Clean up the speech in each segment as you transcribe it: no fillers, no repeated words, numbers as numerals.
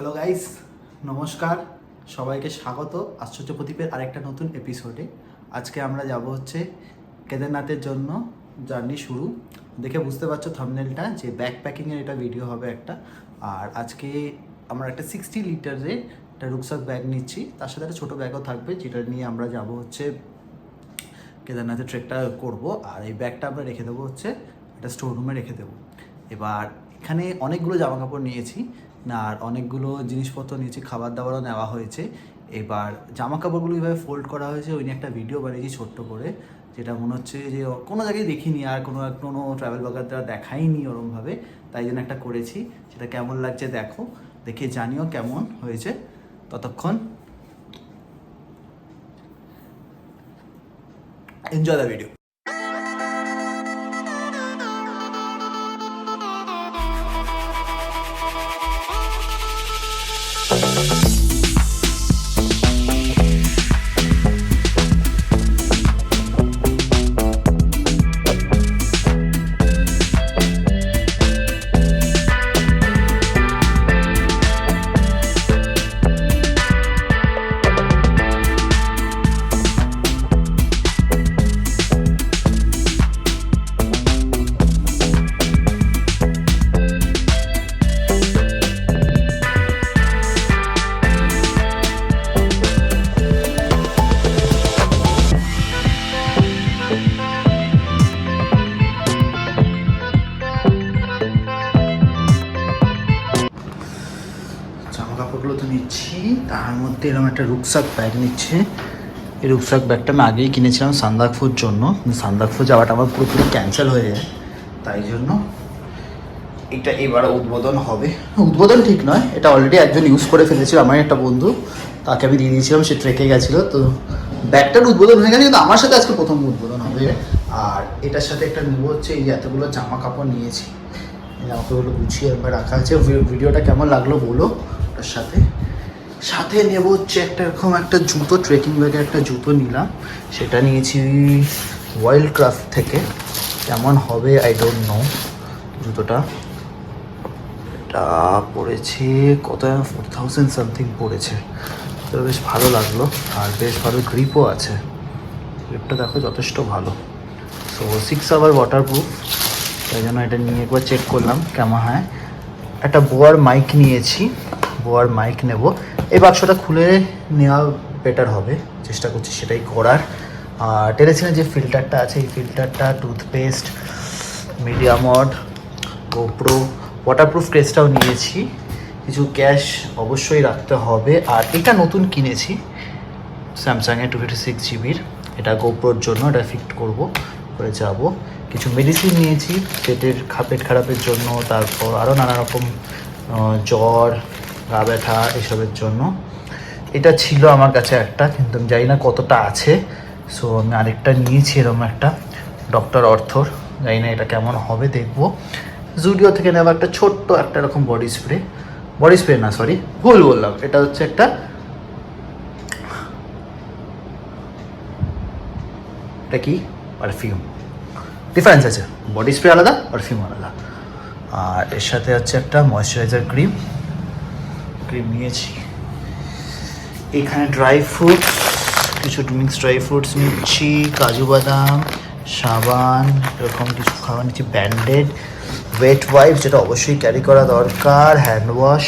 Hello guys, নমস্কার। সবাইকে স্বাগত আশ্চর্য প্রদীপের আরেকটা নতুন এপিসোডে। আজকে আমরা যাব হচ্ছে কেদারনাথের জন্য জার্নি শুরু। দেখে বুঝতে পারছো থাম্বনেলটা যে ব্যাকপ্যাকিংয়ের এটা ভিডিও হবে একটা। আর আজকে আমরা একটা 60 লিটারের একটা রুকসাক ব্যাগ নিচ্ছি, তার সাথে একটা ছোটো ব্যাগও থাকবে, যেটা নিয়ে আমরা যাব হচ্ছে কেদারনাথের ট্রেকটা করব। আর এই ব্যাগটা আমরা রেখে দেবো হচ্ছে একটা স্টোর রুমে রেখে দেবো। এবার এখানে অনেকগুলো জামা কাপড় নিয়েছি, না আর অনেকগুলো জিনিসপত্র নিয়েছি, খাবার দাবারও নেওয়া হয়েছে। এবার জামা কাপড়গুলো এইভাবে ফোল্ড করা হয়েছে, ওই নিয়ে একটা ভিডিও বানিয়েছি ছোট্ট করে, যেটা মনে হচ্ছে যে কোনো জায়গায় দেখিনি আর কোনো ট্রাভেল ব্লগার দ্বারা দেখাইনি ওরমভাবে, তাই জন্য একটা করেছি। সেটা কেমন লাগছে দেখো, দেখে জানিও কেমন হয়েছে। ততক্ষণ এনজয় দ্য ভিডিও। জামা কাপড়গুলো তো নিচ্ছি, তার মধ্যে এরকম একটা রুকসাক ব্যাগ নিচ্ছে। এই রুকসাক ব্যাগটা আমি আগেই কিনেছিলাম সান্দাকফুর জন্য, সান্দাকফু যাওয়াটা আমার পুরোপুরি ক্যান্সেল হয়ে যায়, তাই জন্য এটা এবার উদ্বোধন হবে। উদ্বোধন ঠিক নয়, এটা অলরেডি একজন ইউজ করে ফেলেছিল, আমার একটা বন্ধু, তাকে আমি দিয়ে দিয়েছিলাম, সে ট্রেকে গেছিলো। তো ব্যাগটার উদ্বোধন হয়ে গেছে, কিন্তু আমার সাথে আজকে প্রথম উদ্বোধন হবে। আর এটার সাথে একটা নেবো হচ্ছে এই যে এতগুলো জামা কাপড় নিয়েছি, এই জামা কাপড়গুলো গুছিয়ে একবার রাখা আছে। ভিডিওটা কেমন লাগলো বলো। ওটার সাথে সাথে নেব হচ্ছে একটা এরকম একটা জুতো, ট্রেকিং ব্যাগে একটা জুতো নিলাম, সেটা নিয়েছি ওয়াইল্ড ক্রাফট থেকে। কেমন হবে আই ডোন্ট নো জুতোটা। এটা পড়েছে কত, 4000 সামথিং পড়েছে, তো বেশ ভালো লাগলো। আর বেশ ভালো গ্রিপও আছে, গ্রিপটা দেখো যথেষ্ট ভালো। সো 6 আওয়ার ওয়াটারপ্রুফ, তাই জন্য এটা নিয়ে একবার চেক করলাম কেমন হয়। একটা বোয়ার মাইক নিয়েছি, বোয়ার মাইক নেব। এই বাক্সটা খুলে নেওয়া বেটার হবে, চেষ্টা করছি সেটাই করার। আর টেলিসিনের যে ফিল্টারটা আছে, এই ফিল্টারটা, টুথপেস্ট, মিডিয়ামড, গোপ্রো, ওয়াটারপ্রুফ কেসটাও নিয়েছি। কিছু ক্যাশ অবশ্যই রাখতে হবে। আর এটা নতুন কিনেছি স্যামসাংয়ের 256 GB, এটা গোপ্রোর জন্য, এটা ফিট করবো করে যাব। কিছু মেডিসিন নিয়েছি পেট খারাপের জন্য, তারপর আরও নানা রকম জ্বর, গা ব্যথা এসবের জন্য। এটা ছিল আমার কাছে একটা, কিন্তু আমি জানি না কতটা আছে। সো আমি আরেকটা নিয়েছি এরকম একটা ডক্টর অর্থর, জানি না এটা কেমন হবে, দেখবো। জুডিও থেকে নেওয়া একটা ছোট্ট একটা এরকম বডি স্প্রে না, সরি ভুল বললাম, এটা হচ্ছে একটা, এটা কি, পারফিউম। ডিফারেন্স আছে, বডি স্প্রে আলাদা, পারফিউম আলাদা। আর এর সাথে হচ্ছে একটা ময়েশ্চারাইজার ক্রিম নিয়েছি। এখানে ড্রাই ফ্রুটস, কিছু মিক্স ড্রাই ফ্রুটস নিচ্ছি, কাজু বাদাম, সাবান, এরকম কিছু খাওয়া নিচ্ছি, ব্যান্ডেড, ওয়েট ওয়াইপ যেটা অবশ্যই ক্যারি করা দরকার, হ্যান্ড ওয়াশ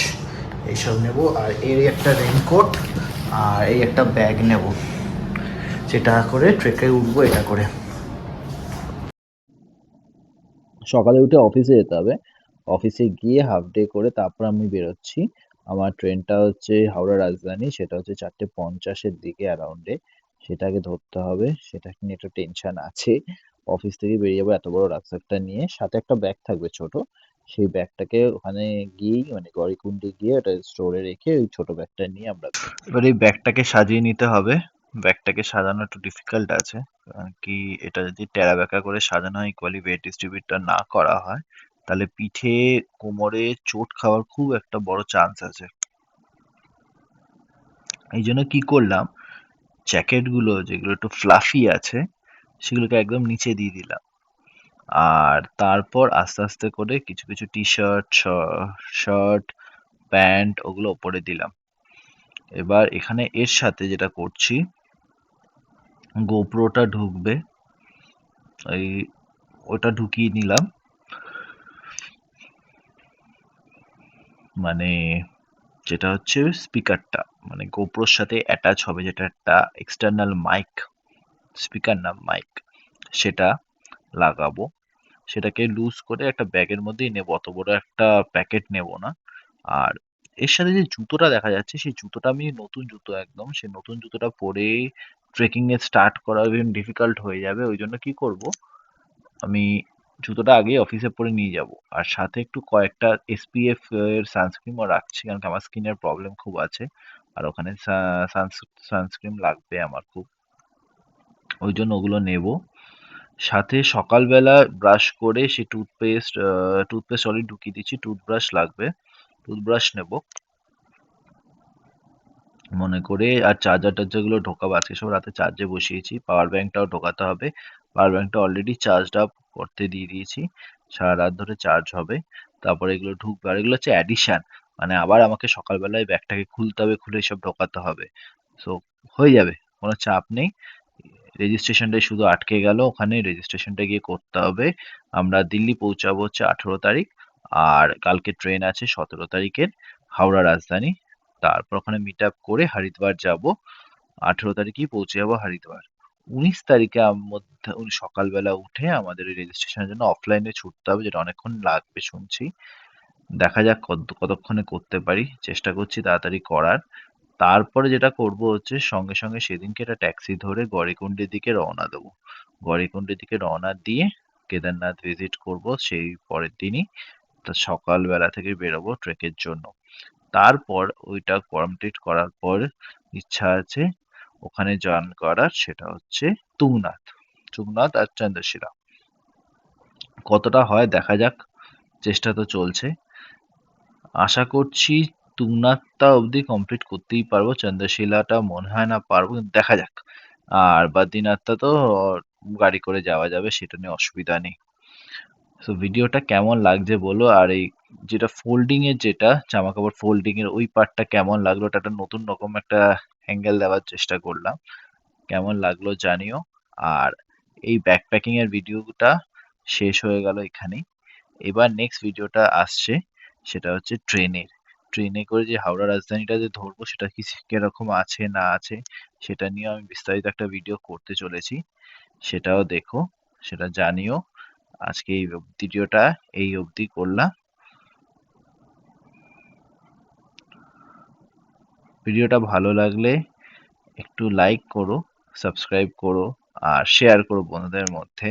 এইসব নেব। আর এই একটা রেইনকোট, আর এই একটা ব্যাগ নেব, যেটা করে ট্রেকে উঠবো এটা করে। সকালে উঠে অফিসে যেতে হবে। অফিসে গিয়ে হাফ ডে করে তারপর আমি বেরোচ্ছি। আমার ট্রেনটা হচ্ছে হাওড়া রাজধানী, সেটা হচ্ছে 4:50-এর দিকে অ্যারাউন্ডে। সেটা আগে ধরতে হবে, সেটা নিয়ে একটু টেনশন আছে। অফিস থেকে বেরিয়ে যাবো এত বড় রাস্তাটা নিয়ে, সাথে একটা ব্যাগ থাকবে ছোট। সেই ব্যাগটাকে ওখানে গিয়েই মানে গড়িকুন্ডি গিয়ে ওটা স্টোরে রেখে ওই ছোট ব্যাগটা নিয়ে আমরা এবার এই ব্যাগটাকে সাজিয়ে নিতে হবে। ব্যাগটাকে সাজানো একটু ডিফিকাল্ট আছে, কারণ কি এটা যদি টেরা বেঁকা করে সাজানো হয়, ইকুয়ালি ওয়েট ডিস্ট্রিবিউটটা না করা হয়, তাহলে পিঠে কোমরে চোট খাওয়ার খুব একটা বড় চান্স আছে। এই জন্য কি করলাম, জ্যাকেটগুলো যেগুলো একটু ফ্লাফি আছে সেগুলোকে একদম নিচে দিয়ে দিলাম। আর তারপর আস্তে আস্তে করে কিছু কিছু টি শার্ট, শার্ট, প্যান্ট ওগুলো ওপরে দিলাম। এবার এখানে এর সাথে যেটা করছি, গোপ্রোটা ঢুকবে, এই ওটা ঢুকিয়ে নিলাম, মানে যেটা হচ্ছে স্পিকারটা, মানে গোপ্রোর সাথে অ্যাটাচ হবে, যেটা একটা এক্সটার্নাল মাইক, স্পিকার না মাইক, সেটা লাগাবো। সেটাকে লুজ করে একটা ব্যাগের মধ্যেই নেবো, অত বড় একটা প্যাকেট নেব না। আর এর সাথে যে জুতোটা দেখা যাচ্ছে, সেই জুতোটা আমি নতুন জুতো একদম, সেই নতুন জুতোটা পরে ট্রেকিং এ স্টার্ট করা ডিফিকাল্ট হয়ে যাবে। ওই জন্য কি করব, আমি জুতোটা আগেই অফিসে পরে নিয়ে যাব, আর সাথে একটু কয়েকটা এসপিএফ এর সানস্ক্রিনও রাখছি, কারণ কি আমার স্কিনের প্রবলেম খুব আছে, আর ওখানে সানস্ক্রিন লাগবে আমার খুব, ওই জন্য ওগুলো নেব। সাথে সকালবেলা ব্রাশ করে সেই টুথপেস্ট অলরেডি ঢুকিয়ে দিচ্ছি, টুথব্রাশ লাগবে, টুথব্রাশ নেব মনে করে। আর চার্জার টার্জার গুলো ঢোকাবো, আজকে সব রাতে চার্জে বসিয়েছি। পাওয়ার ব্যাংকটাও ঢোকাতে হবে, পাওয়ার ব্যাংকটা অলরেডি চার্জড আপ করতে দিয়ে দিয়েছি, সারা রাত ধরে চার্জ হবে। তারপরে এগুলো ঢুকবে, আর এগুলো হচ্ছে অ্যাডিশন, মানে আবার আমাকে সকালবেলায় ব্যাগটাকে খুলতে হবে, খুলে সব ঢোকাতে হবে। সো হয়ে যাবে, কোনো চাপ নেই। রেজিস্ট্রেশনটাই শুধু আটকে গেল, ওখানে রেজিস্ট্রেশনটা গিয়ে করতে হবে। আমরা দিল্লি পৌঁছাবো হচ্ছে 18 তারিখ, আর কালকে ট্রেন আছে 17 তারিখের, হাওড়া রাজধানী। তারপর ওখানে মিট আপ করে হরিদ্বার যাব, 18 তারিখেই পৌঁছে যাবো হরিদ্বার। 19 তারিখে মধ্যে সকালবেলা উঠে আমাদের ওই রেজিস্ট্রেশনের জন্য অফলাইনে ছুটতে হবে, যেটা অনেকক্ষণ লাগবে শুনছি। দেখা যাক কতক্ষণে করতে পারি, চেষ্টা করছি তাড়াতাড়ি করার। তারপরে যেটা করব হচ্ছে সঙ্গে সঙ্গে সেদিনকে একটা ট্যাক্সি ধরে গৌরীকুণ্ডের দিকে রওনা দেবো। গৌরীকুণ্ডের দিকে রওনা দিয়ে কেদারনাথ ভিজিট করব সেই পরের দিনই। তা সকালবেলা থেকে বেরোবো ট্রেকের জন্য। তারপর ওইটা কমপ্লিট করার পর ইচ্ছা আছে ওখানে জয়েন করার, সেটা হচ্ছে তুংনাথ, তুংনাথ আর চন্দ্রশিলা। কতটা হয় দেখা যাক, চেষ্টা তো চলছে। আশা করছি তুংনাথটা অবধি কমপ্লিট করতেই পারবো, চন্দ্রশিলাটা মনে হয় না পারবো, কিন্তু দেখা যাক। আর বদ্রীনাথটা তো গাড়ি করে যাওয়া যাবে, সেটা নিয়ে অসুবিধা নেই। সো ভিডিওটা কেমন লাগছে বলো, আর এই যেটা ফোল্ডিং এর, যেটা জামা কাপড় ফোল্ডিং এর ওই পার্টটা কেমন লাগলো, ওটা একটা নতুন রকম একটা অ্যাঙ্গেল দেওয়ার চেষ্টা করলাম, কেমন লাগলো জানিও। আর এই ব্যাকপ্যাকিং এর ভিডিওটা শেষ হয়ে গেল এখানেই। এবার নেক্সট ভিডিওটা আসছে, সেটা হচ্ছে ট্রেনের, ট্রেনে করে যে হাওড়া রাজধানীটা যে ধরবো, সেটা কি কিরকম আছে না আছে, সেটা নিয়ে আমি বিস্তারিত একটা ভিডিও করতে চলেছি, সেটাও দেখো, সেটা জানিও। আজকে এই ভিডিওটা এই অবধি করলাম। ভিডিওটা ভালো লাগলে একটু লাইক করো, সাবস্ক্রাইব করো, আর শেয়ার করো বন্ধুদের মধ্যে।